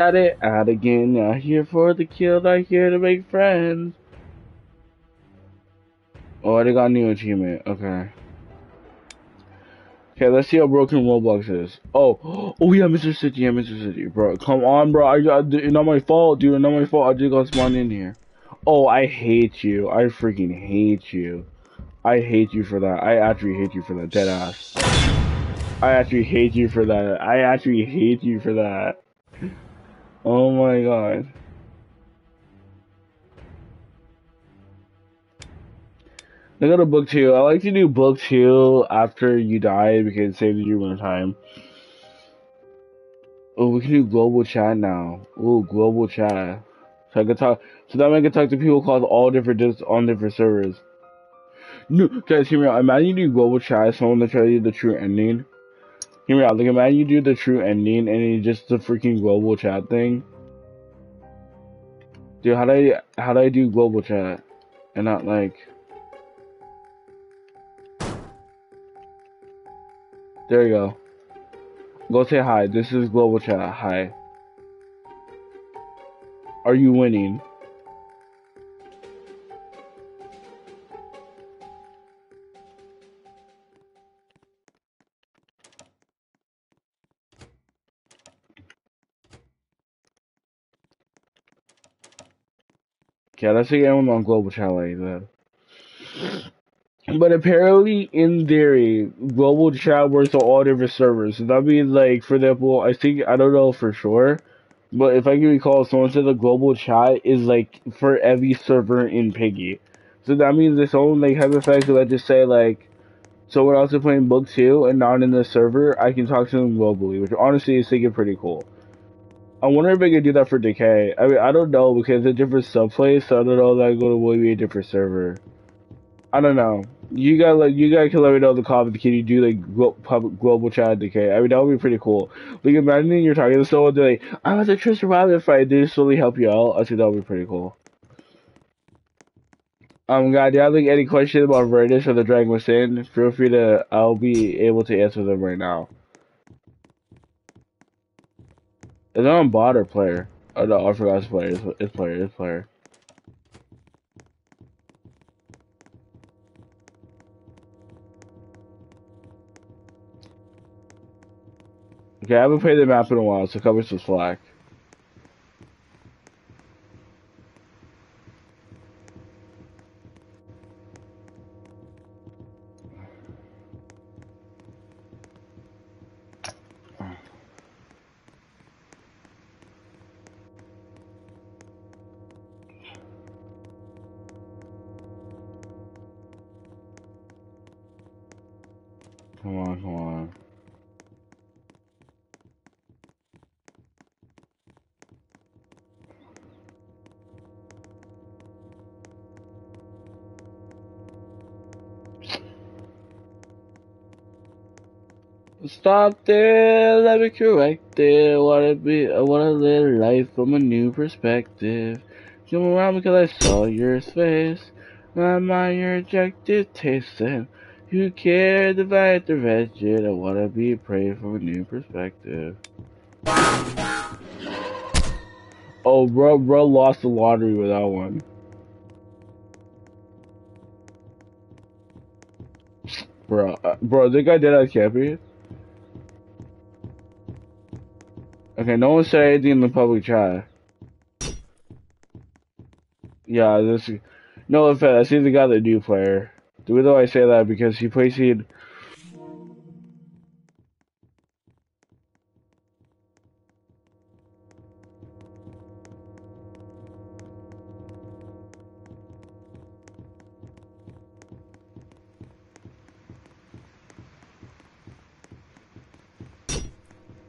At it, at again. Not here for the kill, not here to make friends. Oh, I got a new achievement. Okay. Okay, let's see how broken Roblox is. Oh, oh yeah, Mr. City, yeah, Mr. City, bro. Come on, bro. It's not my fault, dude. It's not my fault. I just got spawned in here. Oh, I hate you. I freaking hate you. I hate you for that. I actually hate you for that, dead ass. I actually hate you for that. I actually hate you for that. Oh my god. I got a book two. I like to do book two after you die because it saves you more time. Oh, we can do global chat now. Oh, global chat. So I can talk. So that way I can talk to people across all different on different servers. No, guys, hear me out. Imagine you do global chat. Someone to tell you the true ending. Hear me out. Like imagine you do the true ending and it's just the freaking global chat thing. Dude, how do I do global chat and not like? There you go. Go say hi. This is global chat. Hi. Are you winning? Okay, let's see everyone on global chat like that. But apparently, in theory, global chat works on all different servers. So that means, like, for example, I don't know for sure, but if I can recall, someone said the global chat is, like, for every server in Piggy. So that means if someone, like, hypothetically, let's just say, like, someone else is playing Book 2 and not in the server, I can talk to them globally, which honestly is thinking pretty cool. I wonder if I could do that for Decay. I mean, I don't know, because it's a different subplace, so I don't know if I go to maybe a different server. I don't know. You guys can let me know in the comments. Can you do like public global chat decay? I mean that would be pretty cool. Like imagine you're talking to someone they're like, I was a true survivor fight. They just slowly help you out. I think that would be pretty cool. Guys, do you have like any questions about Verdus or the Dragon Within? Feel free to. I'll be able to answer them right now. Is it on bot or player? Oh no, I forgot it's player. It's player. It's player. Okay, I haven't played the map in a while, so cover some slack. Come on, come on. Stop there, let me correct it. I wanna live life from a new perspective. Come around because I saw your face. My mind, your objective tasting. You care, divide the wretched. I wanna be brave from a new perspective. Oh, bro lost the lottery with that one. Bro, this guy did that camping? Okay, no one said anything in the public chat. Yeah, no offense. I see the guy the new player. The reason why I say that because he plays in.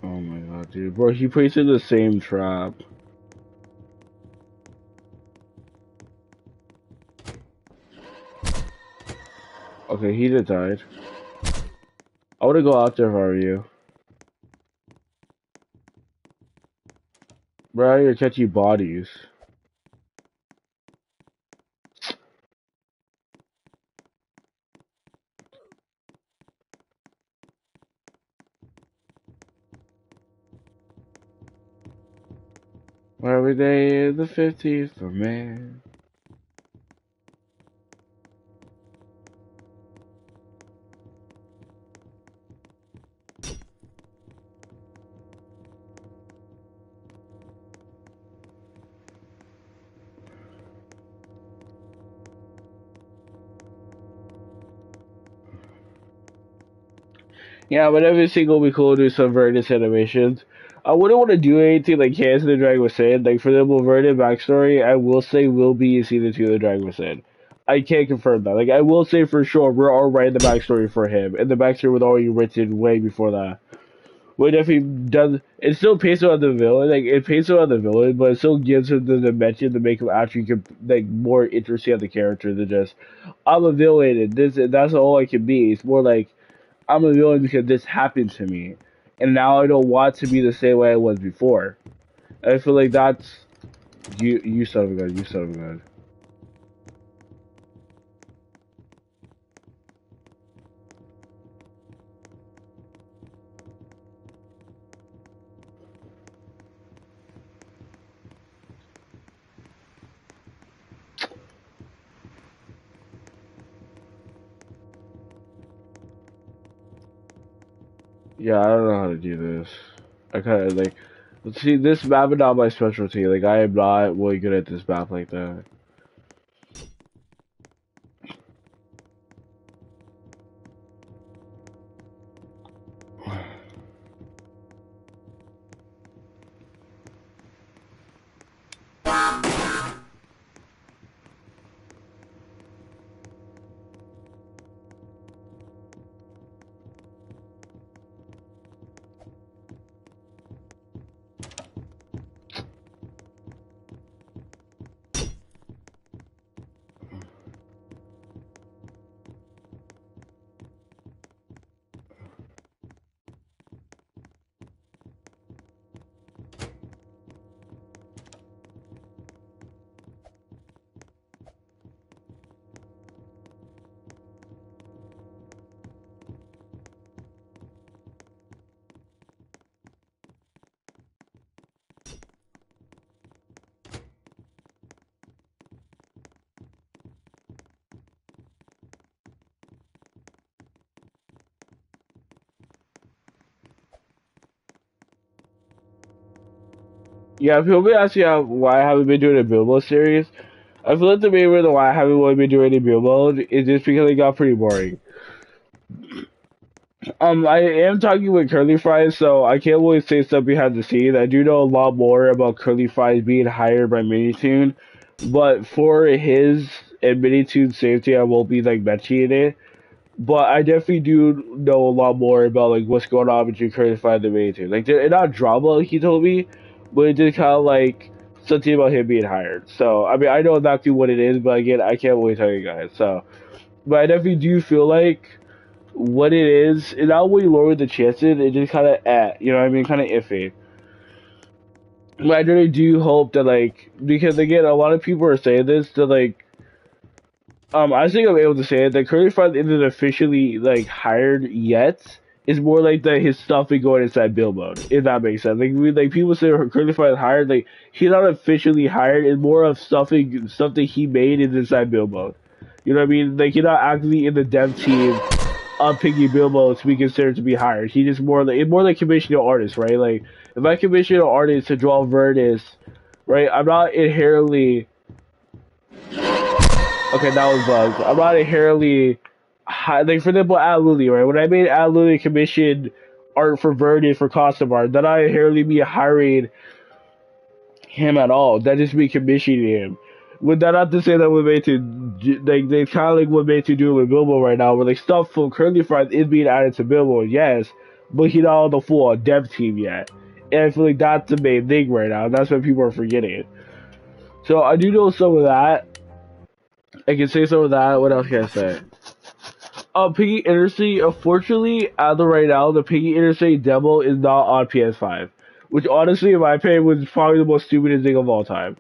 Oh my god, dude, bro, he plays in the same trap. Okay, he just died. I wanna go out there if I were you. Bro, you're catching bodies. Every day is the 15th of May. Yeah, but every single we cool do some Verdant animations. I wouldn't want to do anything like Hands of the Dragon was saying. Like for the Verdant backstory, I will say will be in season 2 of the Dragon was saying. I can't confirm that. Like I will say for sure we're all writing the backstory for him, and the backstory was already written way before that. What if he does? It still pays on the villain, like it pays on the villain, but it still gives him the dimension to make him actually like more interesting as a character than just I'm a villain and this and that's all I can be. It's more like I'm a villain because this happened to me, and now I don't want to be the same way I was before. I feel like that's you son of a gun, you son of a gun. Yeah, I don't know how to do this. I kind of like. See, this map is not my specialty. Like, I am not really good at this map like that. Yeah, people be asking why I haven't been doing a Bilbo series. I feel like the main reason why I haven't really been doing any Bilbo is just because it got pretty boring. I am talking with Curly Fries, so I can't really say stuff behind the scenes. I do know a lot more about Curly Fries being hired by Minitoon, but for his and Minitoon's safety, I won't be like mentioning it. But I definitely do know a lot more about like what's going on between Curly Fries and Minitoon. Like, it's not drama, like he told me, but it did kind of like something about him being hired. So I mean, I know exactly what it is, but again, I can't really tell you guys. So, but I definitely do feel like what it is, it not really lowered the chances, it just kind of you know what I mean, kind of iffy. But I really do hope that like, because again, a lot of people are saying this, that like, I think I'm able to say it, that Curly Fries isn't officially like hired yet. It's more like that his stuff is going inside build mode, if that makes sense. Like people say Curly Fries hired, like he's not officially hired. It's more of stuff that he made is inside build mode. You know what I mean? Like he's not actually in the dev team on Piggy Bilbo to be considered to be hired. He just more like commissioning an artist, right? Like if I commission an artist to draw Verdus, right? I'm not inherently okay. That was bugged. I'm not inherently like for example, Al Luli, right? When I made Al Luli commission art for Verdus for costume art, that I inherently be hiring him at all. That just me commissioning him. Would that not to say that we're made to like they kind of like what made to do with Bilbo right now, where like stuff from Curly Fries is being added to Bilbo, yes, but he's not on the full dev team yet. And I feel like that's the main thing right now. That's what people are forgetting. So I do know some of that. I can say some of that. What else can I say? Piggy Interstate. Unfortunately, as of right now, the Piggy Interstate demo is not on PS5, which honestly, in my opinion, was probably the most stupidest thing of all time.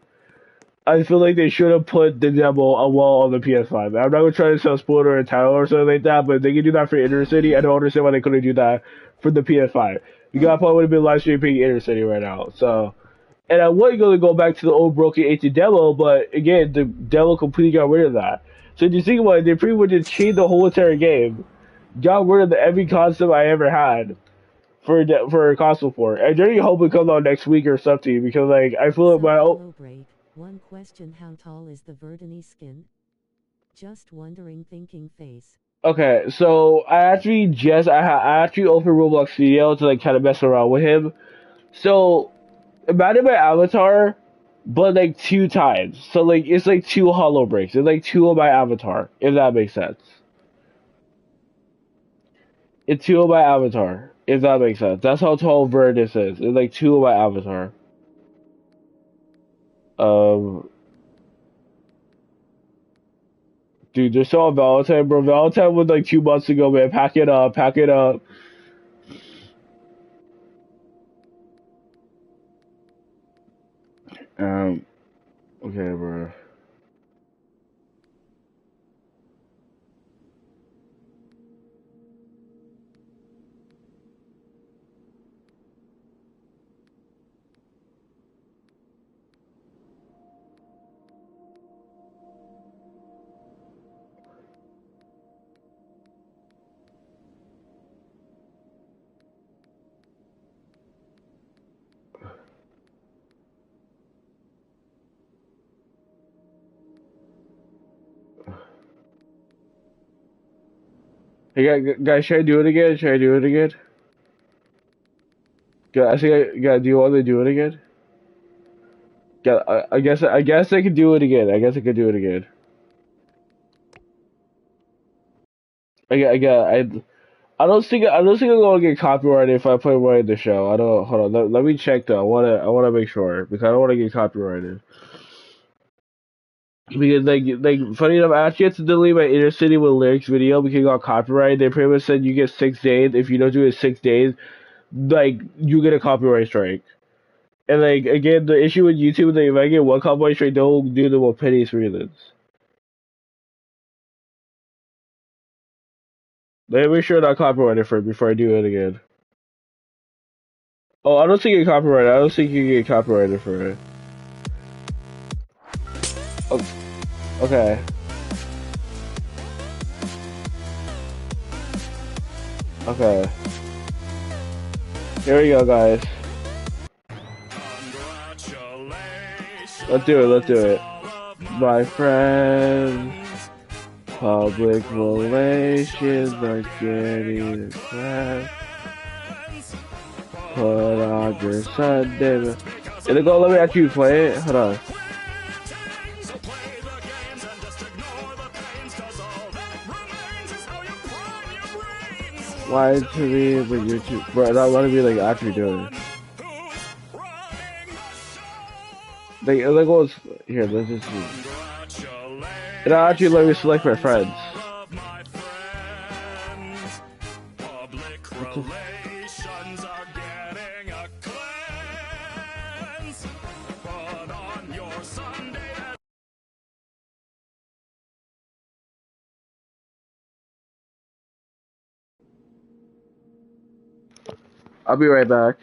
I feel like they should have put the demo a well on the PS5. I'm not gonna try to sell spoiler or title or something like that, but if they can do that for Inner City, I don't understand why they couldn't do that for the PS5. You got probably would have been live streaming Inner City right now. So, And I was going to go back to the old broken ancient demo, but again, the demo completely got rid of that. So if you think about it, they pretty much just changed the whole entire game, got rid of the every concept I ever had for a console port. I really hope it comes out next week or something because like I feel like So my hello break. One question: how tall is the Verdany skin? Just wondering, thinking face. okay. So I actually opened Roblox Studio to like kind of mess around with him. So imagine my avatar, but like two times. So like it's like two hollow breaks. It's like two of my avatar, if that makes sense. It's two of my avatar, if that makes sense. That's how tall Verdus is. It's like two of my avatar. Um, dude, they're still on Valentine, bro. Valentine was like 2 months ago, man. Pack it up, pack it up. Um, okay, bro. Hey, guys, should I do it again? Should I do it again? Do you want to do it again? I guess I could do it again. I guess I could do it again. I don't think I'm gonna get copyrighted if I play right in the show. I don't. Hold on. Let me check though. I wanna make sure because I don't want to get copyrighted. Because funny enough, I actually had to delete my Inner City with lyrics video because it got copyrighted. They pretty much said you get 6 days. If you don't do it 6 days, like you get a copyright strike. And like again, the issue with YouTube is that if I get one copyright strike, they'll do them with pennies reasons. Let me make sure I'm not copyrighted for it before I do it again. Oh, I don't think you get copyrighted. I don't think you get copyrighted for it. Oh, okay, okay. Here we go, guys. Let's do it. Let's do it. My friend, public relations are getting bad. Put on your Sunday. Is it gonna let me actually play it? Hold on. Why to me, but you're too, bro? Not letting me like actually do it. Like what's here? Let's just see. It actually let me select my friends. What the? I'll be right back.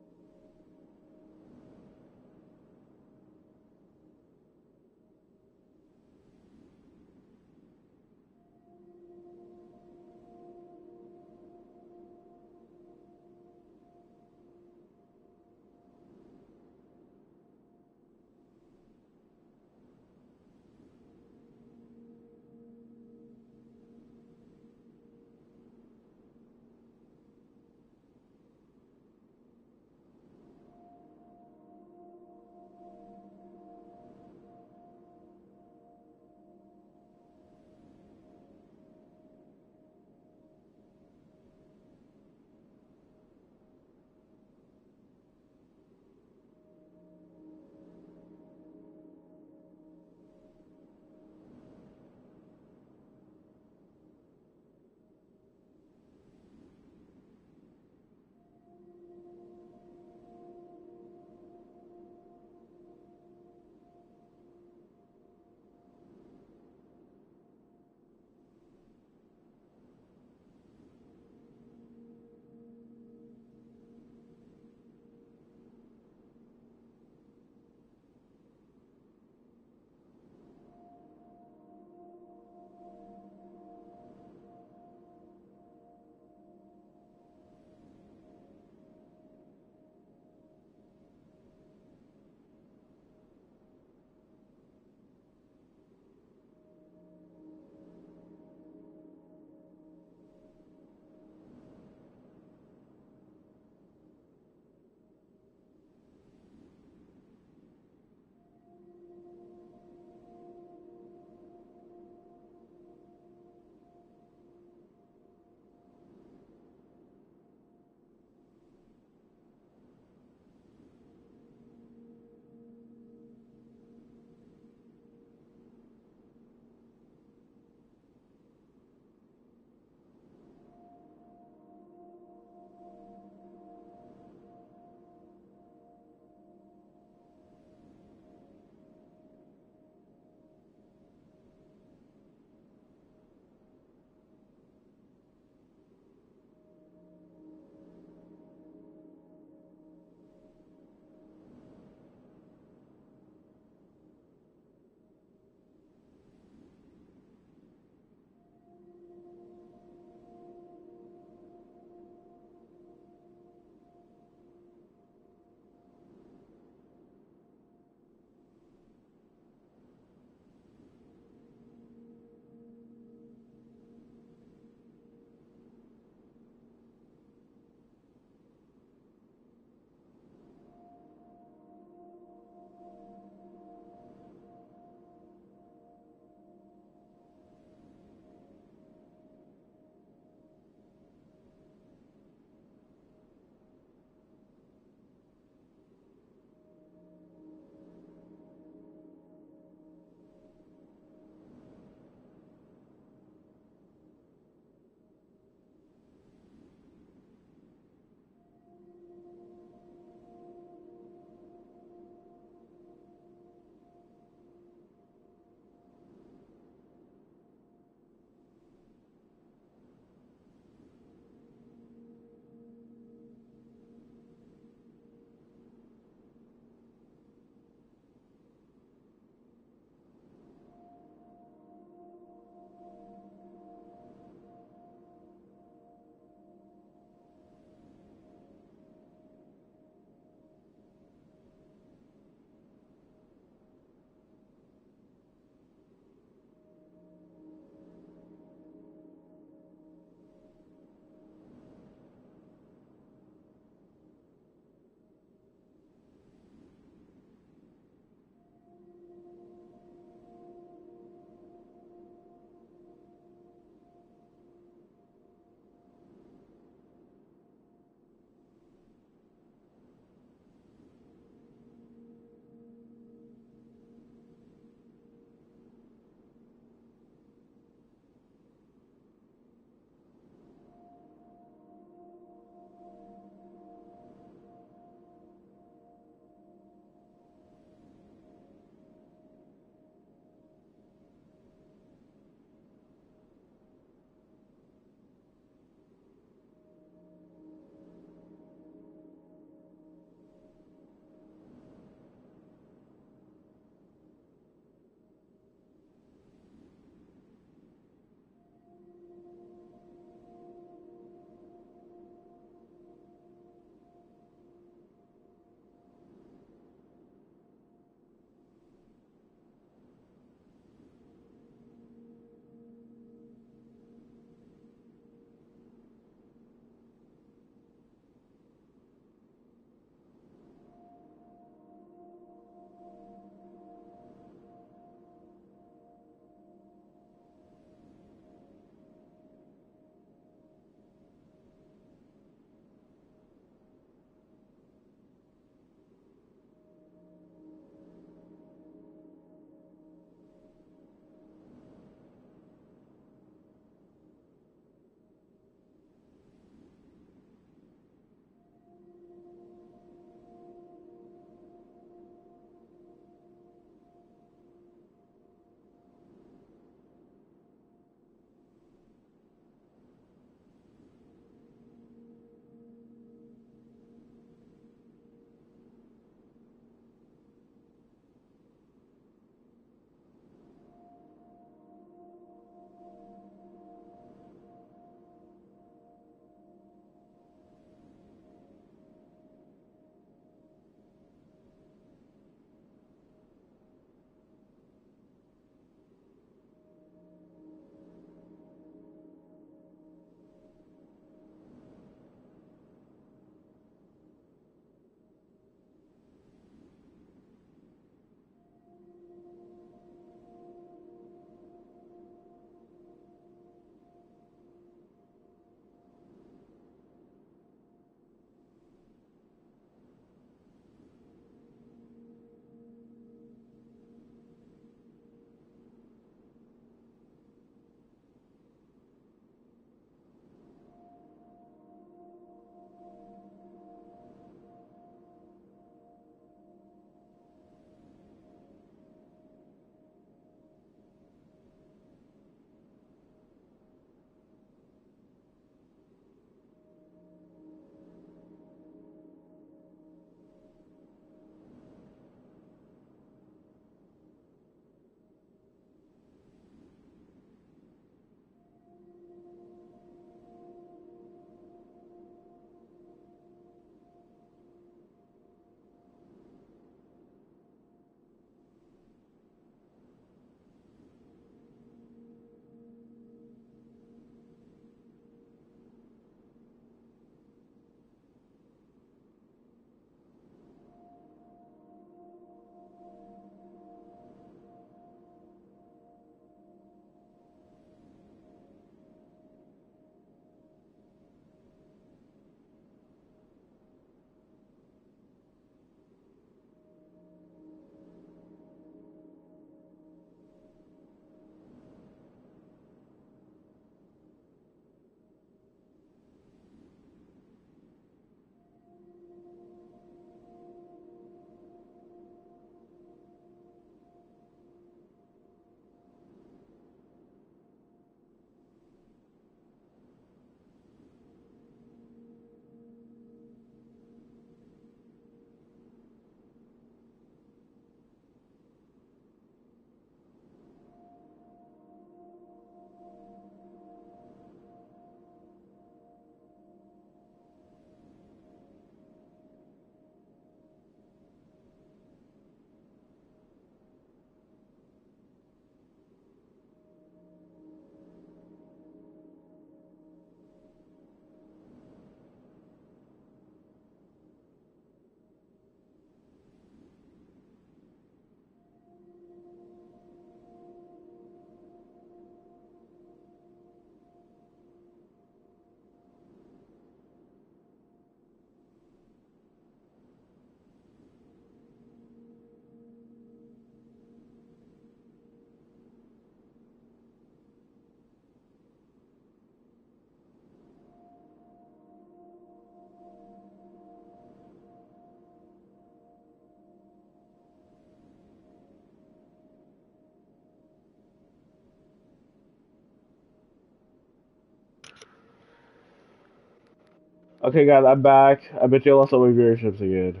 Okay, guys, I'm back. I bet you lost all my viewerships again.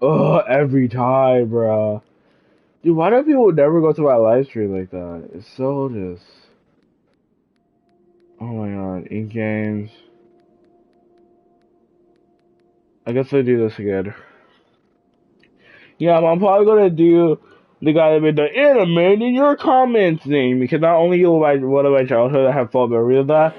Oh, every time, bro. Dude, why do people never go to my live stream like that? It's so just. Oh my god, in games. I guess I do this again. Yeah, I'm probably gonna do the guy that made the anime in your comments name because not only will my one of my childhood I have fun memory of that,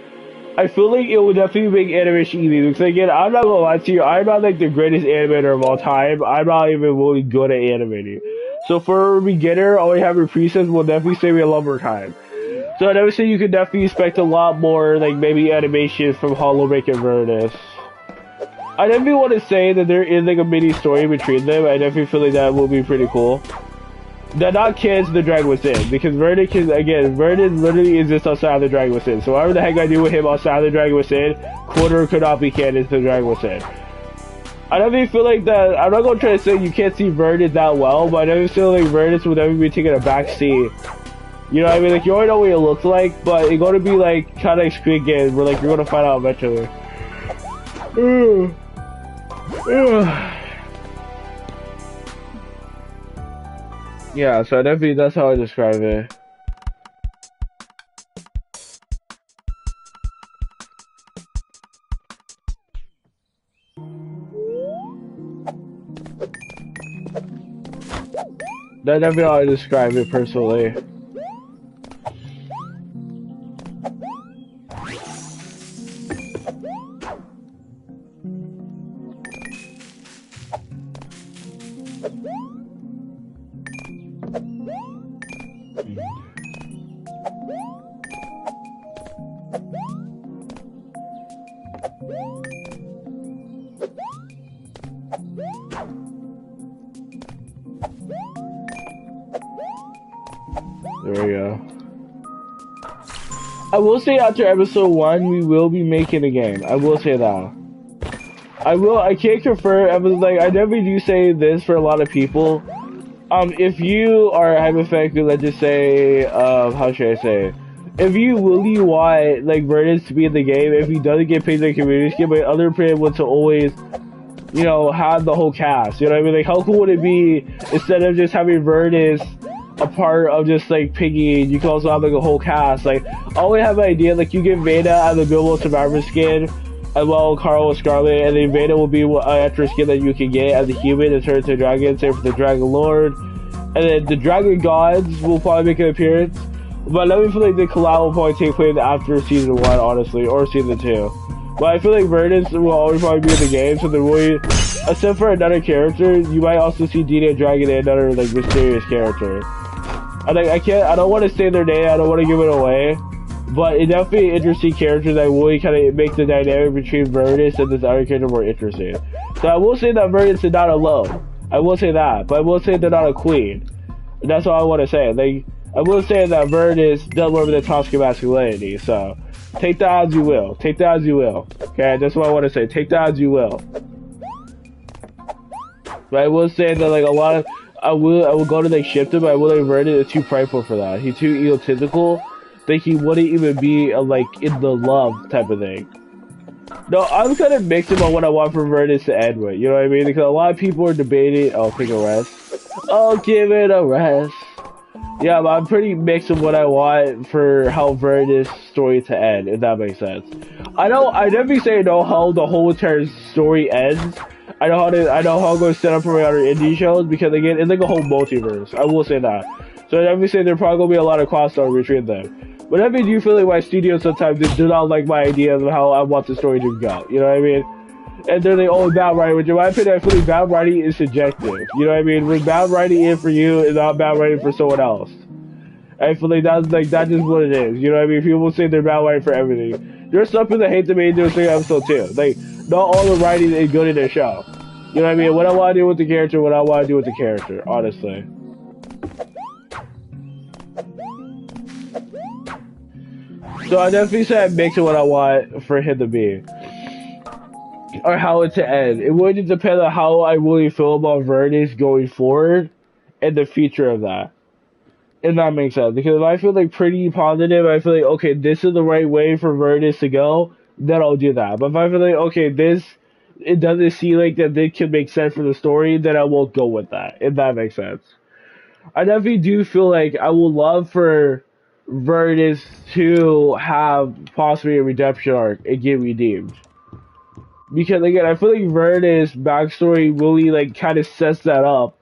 I feel like it would definitely make animation easy. Because again, I'm not gonna lie to you, I'm not like the greatest animator of all time. I'm not even really good at animating. So for a beginner, all we have in presets will definitely save me a lot more time. So I never say you could definitely expect a lot more like maybe animations from Hollow Make and Vertus. I definitely want to say that there is like a mini story between them. I definitely feel like that will be pretty cool. They're not kids the Dragon Within, because Verdict is, again, Verdict literally exists outside the Dragon Within. So whatever the heck I do with him outside the Dragon Within, could not be canon to the Dragon Within. I definitely feel like that, I'm not gonna try to say you can't see Verdict that well, but I definitely feel like Verdict would never be taking a back seat. You know what I mean? Like, you already know what it looks like, but it's gonna be like, kinda like Squid Game, where like, you're gonna find out eventually. Yeah, so definitely that's how I describe it. That's definitely how I describe it personally. There we go. I will say after episode 1, we will be making a game. I will say that. I can't confirm, I was like, I never do say this for a lot of people. If you are hypothetically, let's just say, how should I say? If you really want, like, Vertus to be in the game, if he doesn't get paid in the community skip, but other player wants to always, you know, have the whole cast, you know what I mean? Like, how cool would it be, instead of just having Vertus a part of just, like, Piggy, you can also have, like, a whole cast, like, I always have an idea, like, you get Veda as the Bilbo Survivor skin, as well Carl with Scarlet, and then Veda will be an extra skin that you can get as a human and turn into a dragon, same for the Dragon Lord, and then the Dragon Gods will probably make an appearance, but let me feel like the collab will probably take place after season 1, honestly, or season 2. But I feel like Vertus will always probably be in the game, so there will, except for another character, you might also see Dina Dragon and another like mysterious character. And I don't want to say their name, I don't want to give it away, but it definitely interesting characters that really kind of make the dynamic between Vertus and this other character more interesting. So I will say that Vertus is not alone. I will say that, but I will say they're not a queen. And that's all I want to say. Like, I will say that Vertus does work with the toxic masculinity, so take that as you will. Take that as you will. Okay, that's what I want to say. Take that as you will. But I will say that like a lot of I will go to like shift him, but I will like Vertus is too prideful for that. He's too egotistical that he wouldn't even be like in the love type of thing. No, I'm kind of mixed about what I want for Vertus to end with. You know what I mean? Because a lot of people are debating. Oh, take a rest. Oh, give it a rest. Yeah, but I'm pretty mixed with what I want for how Vertus' story to end, if that makes sense. I definitely say I know how the whole entire story ends. I know how I'm going to set up for my other indie shows, because again, it's like a whole multiverse. I will say that. So I definitely say there probably going to be a lot of crossover between them. But I mean, do you feel like my studios sometimes do not like my idea of how I want the story to go? You know what I mean? And they're like, oh, bad writing. Which in my opinion, I feel like bad writing is subjective. You know what I mean? When bad writing is for you, it's not bad writing for someone else. I feel like that's just what it is. You know what I mean? People say they're bad writing for everything. There's some people that hate the main do a single episode too. Like, not all the writing is good in their show. You know what I mean? What I want to do with the character, what I want to do with the character, honestly. So I definitely say I mix it what I want for him to be. Or how it to end. It would depend on how I really feel about Vertus going forward and the future of that. If that makes sense. Because if I feel like pretty positive, I feel like, okay, this is the right way for Vertus to go, then I'll do that. But if I feel like okay, this it doesn't seem like that this could make sense for the story, then I won't go with that. If that makes sense. I definitely do feel like I would love for Virtus to have possibly a redemption arc and get redeemed. Because again, I feel like Virtus' backstory really like kind of sets that up,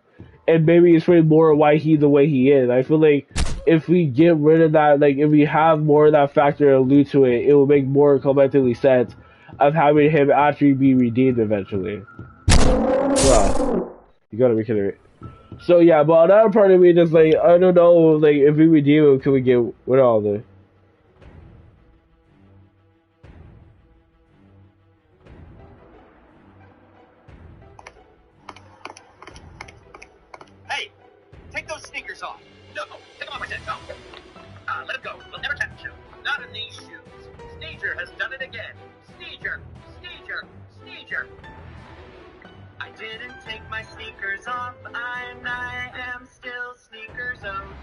and maybe explain more why he's the way he is. I feel like if we get rid of that, like if we have more of that factor allude to it, it will make more collectively sense of having him actually be redeemed eventually. Wow, you gotta be kidding me. So yeah, but another part of me just like I don't know, like if we redeem him, can we get rid of all this? Hey, take those sneakers off. No, take them off, I said. No. Let him go. We'll never catch him. Not in these shoes. Sneeger has done it again. Sneeger, Sneeger, Sneeger. I didn't take my sneakers off. I am still sneakers on.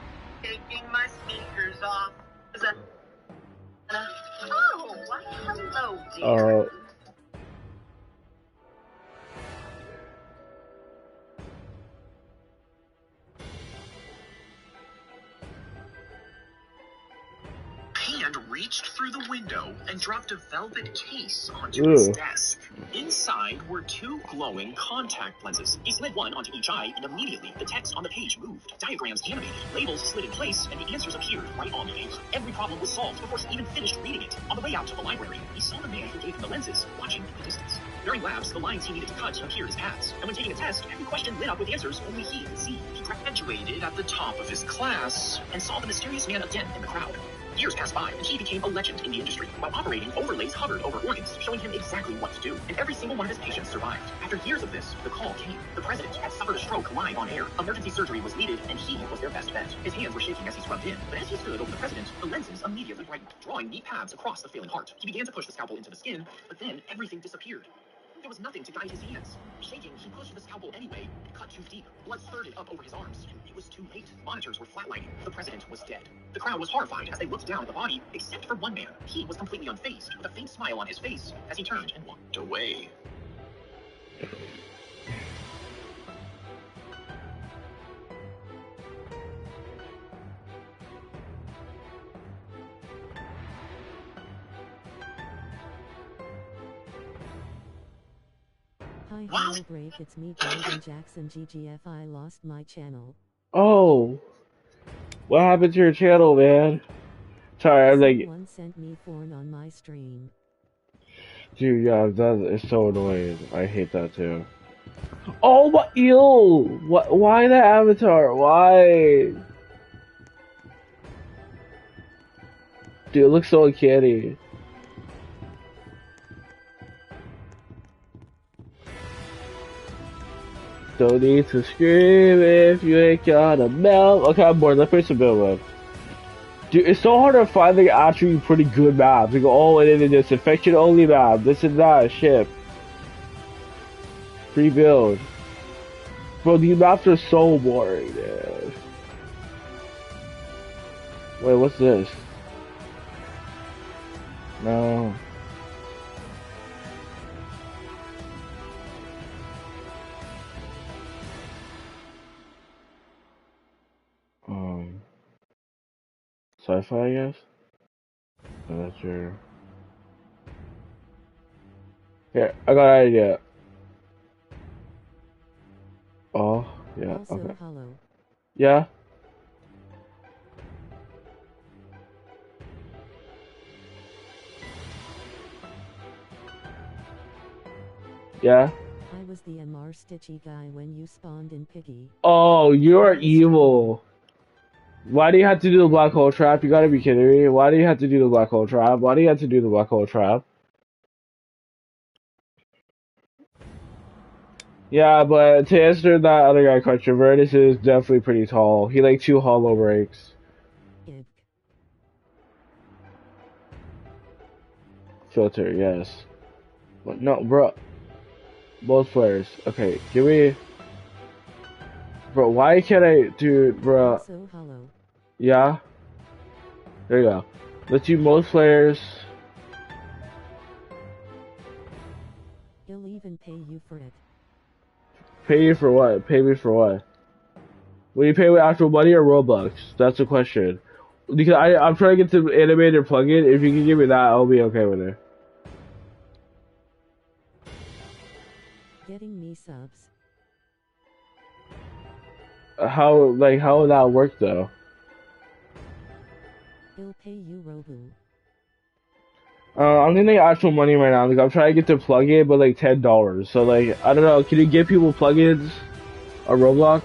Taking my sneakers off. Is that? Oh, hello, dear. Hand reached through the window and dropped a velvet case onto his desk. Inside were two glowing contact lenses. He slid one onto each eye, and immediately the text on the page moved. Diagrams animated, labels slid in place, and the answers appeared right on the paper. Every problem was solved before he even finished reading it. On the way out to the library, he saw the man who gave him the lenses watching in the distance. During labs, the lines he needed to cut appeared as paths, and when taking a test, every question lit up with answers only he could see. He graduated at the top of his class and saw the mysterious man again in the crowd. Years passed by, and he became a legend in the industry. While operating, overlays hovered over organs, showing him exactly what to do, and every single one of his patients survived. After years of this, the call came. The president had suffered a stroke live on air. Emergency surgery was needed, and he was their best bet. His hands were shaking as he scrubbed in, but as he stood over the president, the lenses immediately brightened, drawing neat paths across the failing heart. He began to push the scalpel into the skin, but then everything disappeared. There was nothing to guide his hands. Shaking, he pushed the scalpel anyway. It cut too deep. Blood spurted up over his arms. It was too late. Monitors were flatlining. The president was dead. The crowd was horrified as they looked down at the body, except for one man. He was completely unfazed, with a faint smile on his face as he turned and walked away. Hi, hello break, it's me Brandon Jackson GGF. I lost my channel. Oh, what happened to your channel, man? Sorry, I'm like, Someone sent me porn on my stream. dude, yeah, that is so annoying. I hate that too. Oh, what? Ew! What? Why the avatar? Why? Dude, it looks so uncanny. Don't need to scream if you ain't got a mouth. Okay, I'm bored. Let's play some build mode. Dude, it's so hard to find like actually pretty good maps. You go, oh, and then this infection only map. This and that ship. Free build. Bro, these maps are so boring, dude. Wait, what's this? No. Sci-fi, I guess? Oh, that's your... Here, I got an idea. Oh, yeah, Also, okay. hello. Yeah? Yeah? I was the MR Stitchy guy when you spawned in Piggy. Oh, you're evil. Why do you have to do the black hole trap? You gotta be kidding me. Why do you have to do the black hole trap? Why do you have to do the black hole trap? Yeah, but to answer that other guy question, Vertus is definitely pretty tall. He like 2 hollow breaks. Ib. Filter, yes. But no, bro. Both flares. Okay, give me... Bro, why can't I... Dude, bro. Also, hello. Yeah? There you go. Let's do most flares. can pay you for it. Pay you for what? Pay me for what? Will you pay with actual money or Robux? That's the question. Because I'm trying to get the animator plugin. If you can give me that, I'll be okay with it. Getting me subs. How would that work though? He'll pay you Robu. I'm getting actual money right now. Like I'm trying to get the plugin, but like $10. So like I don't know. Can you give people plugins on Roblox?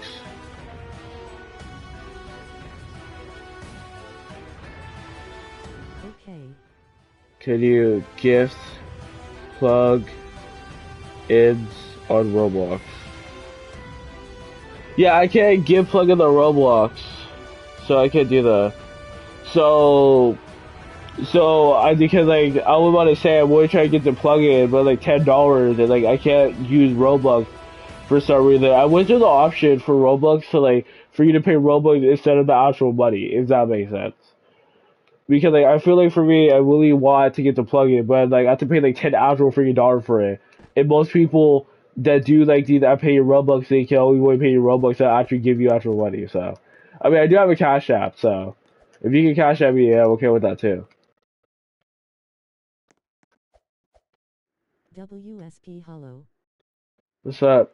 Okay. Can you gift plug ins on Roblox? Yeah, I can't give plugins on Roblox, so I can't do that. So I because like I was about to say I would try to get the plugin, but like $10 and like I can't use Roblox for some reason. I went through the option for Roblox to like for you to pay Roblox instead of the actual money, if that makes sense. Because like I feel like for me, I really want to get the plugin, but like I have to pay like 10 actual freaking dollar for it. And most people that do like these, I pay you Robux, they can only pay you Robux that actually give you actual money. So, I mean, I do have a Cash App, so if you can Cash App me, yeah, I'm okay with that too. WSP Hollow. What's up?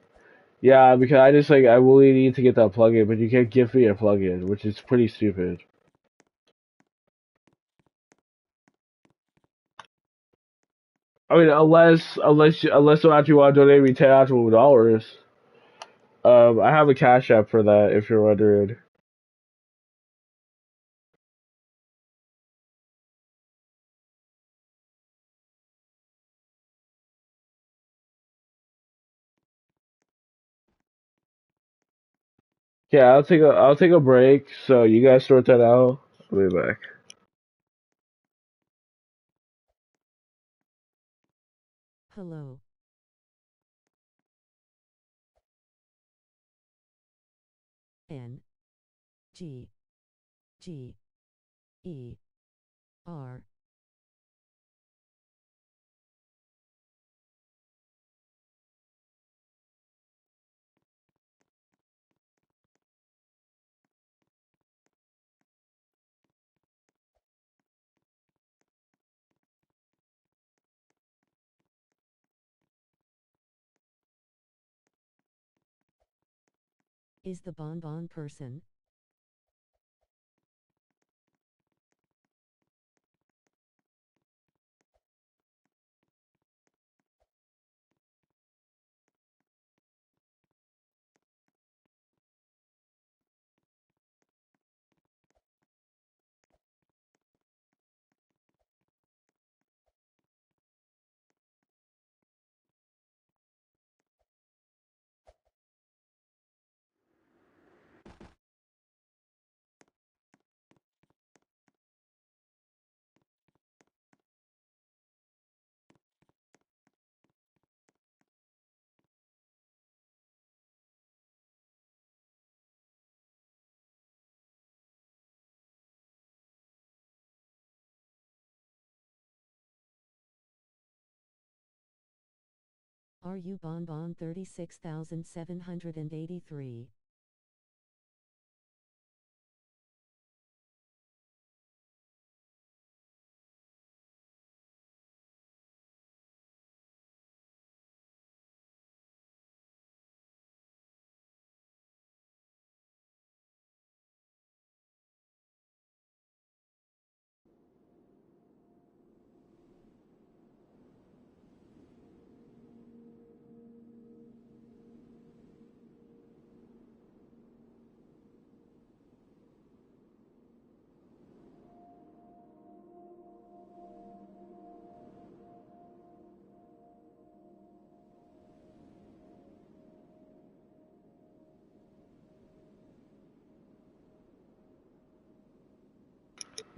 Yeah, because I just like I really need to get that plugin, but you can't give me a plugin, which is pretty stupid. I mean, unless you actually want to donate me 10 actual dollars. I have a Cash App for that if you're wondering. Yeah, I'll take a break. So you guys sort that out. I'll be back. Hello. N. G. G. E. R. Is the bonbon person? Are you bonbon 36,783?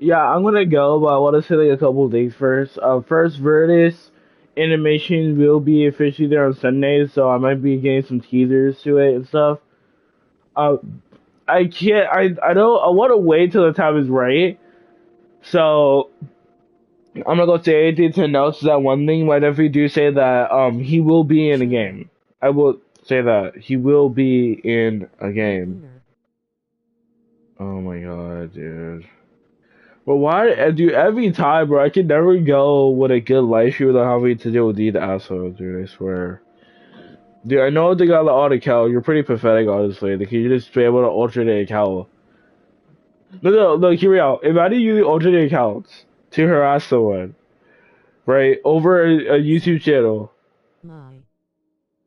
Yeah, I'm gonna go, but I want to say like a couple things first. First, Vertus animation will be officially there on Sunday, so I might be getting some teasers to it and stuff. Uh, I can't. I don't. I want to wait till the time is right. So I'm not gonna say anything to announce that one thing, but if we do say that he will be in a Shut up. game. I will say that he will be in a You game. pooner. Oh my god, dude. But why, dude, every time, bro, I can never go with a good life stream without having to deal with these assholes, dude, I swear. Dude, I know they got the auto account. You're pretty pathetic, honestly. Like, you just be able to alternate account. No, hear me out. Imagine using alternate accounts to harass someone, right? Over a YouTube Suck. channel. My.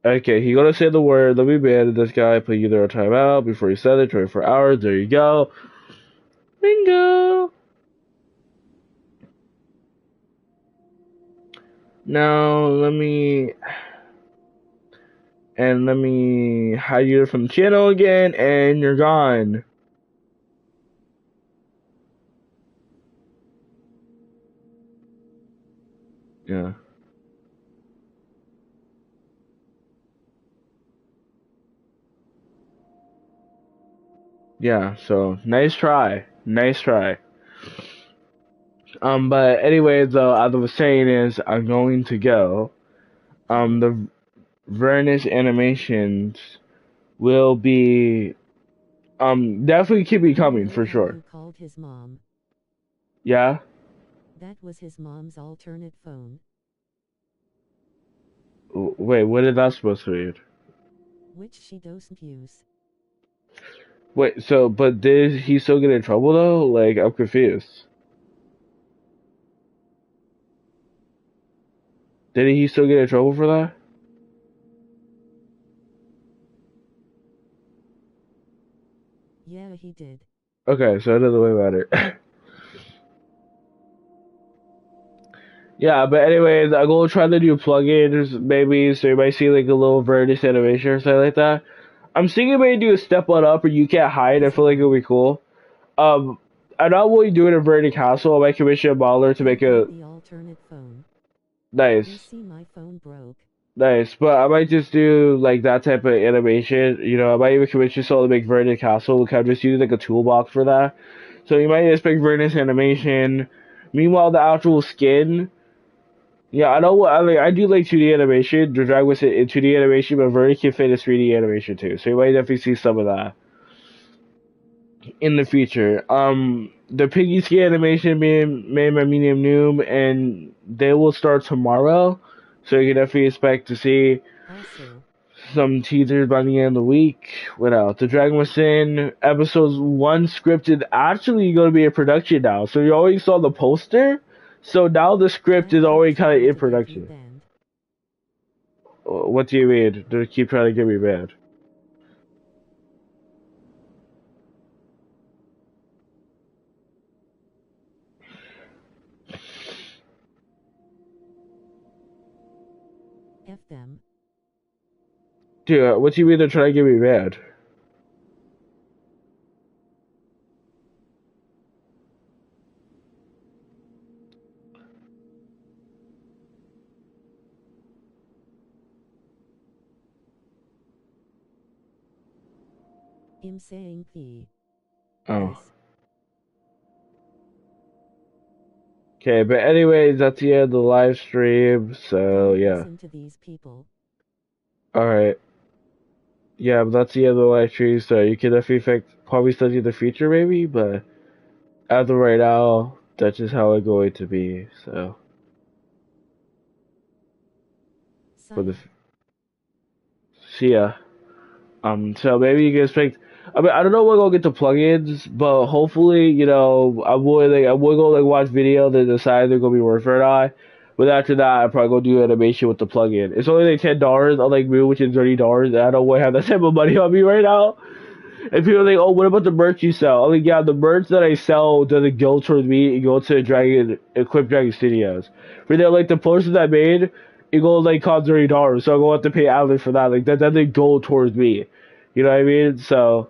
Okay, he gonna say the word, let me ban this guy, put you there a timeout before he said it, 24 hours, there you go. Bingo! Now, let me hide you from the channel again, and you're gone. Yeah. Yeah, so, nice try. Nice try. But anyway, though, as I was saying is, I'm going to go. Hello. The Vernus animations will be, definitely keep me You coming, know for how sure. you called his mom? Yeah? That was his mom's alternate phone. Wait, what is that supposed to mean? Which she doesn't use. Wait, so, but did he still get in trouble though? Like, I'm confused. Did he still get in trouble for that? Yeah, he did. Okay, so it doesn't really matter. Yeah, but anyways, I'm gonna try to do plugins, maybe, so you might see like a little Verdis animation or something like that. I'm thinking maybe do a step on up or you can't hide. I Easy feel like it'll one. be cool. Um, I'm not really doing a Verdi Castle. I might commission a modeler to Then make buy a the alternate phone. You nice. see, my phone broke. Nice, but I might just do like that type of animation. You know, I might even commission someone to make Vernon Castle. Kind of just use like a toolbox for that. So you might expect Vernon's animation. Meanwhile, the actual skin. Yeah, I know what I do like 2D animation. The drag was in 2D animation, but Vernon can fit as 3D animation too. So you might definitely see some of that in the future. The Piggy skin animation being made by Medium Noom, and they will start tomorrow. So you can definitely expect to see Also, some teasers by the end of the week. What else? The Dragon Within episodes 1 scripted actually going to be in production now. So you already saw the poster. So now the script chat is keep already kind of trying in to get you production. banned. What do you mean? They keep trying to get me banned. F them. Dude, what do you mean they're trying to get me banned? I'm saying P. Oh. This. Okay, but anyways, that's the end of the live stream. So, Don't yeah. listen to these people. Alright. Yeah, but that's the end of the live stream. So you can definitely probably study the future, maybe. But as of right now, that's just how it's going to be. So, for the Saya. see ya. So maybe you can expect. I mean, I don't know when I'll get the plugins, but hopefully, you know, I will go like watch video to decide they're gonna be worth it or not. But after that, I probably go do animation with the plugin. It's only like $10, unlike me, which is $30. I don't want to have that type of money on me right now. And people are like, oh, what about the merch you sell? I'm like, yeah, the merch that I sell doesn't go towards me. It goes to Dragon, Equip Dragon Studios. For that, like the posters I made, it goes like cost $30, so I'm gonna have to pay Atlas for that. Like that doesn't go towards me. You know what I mean? So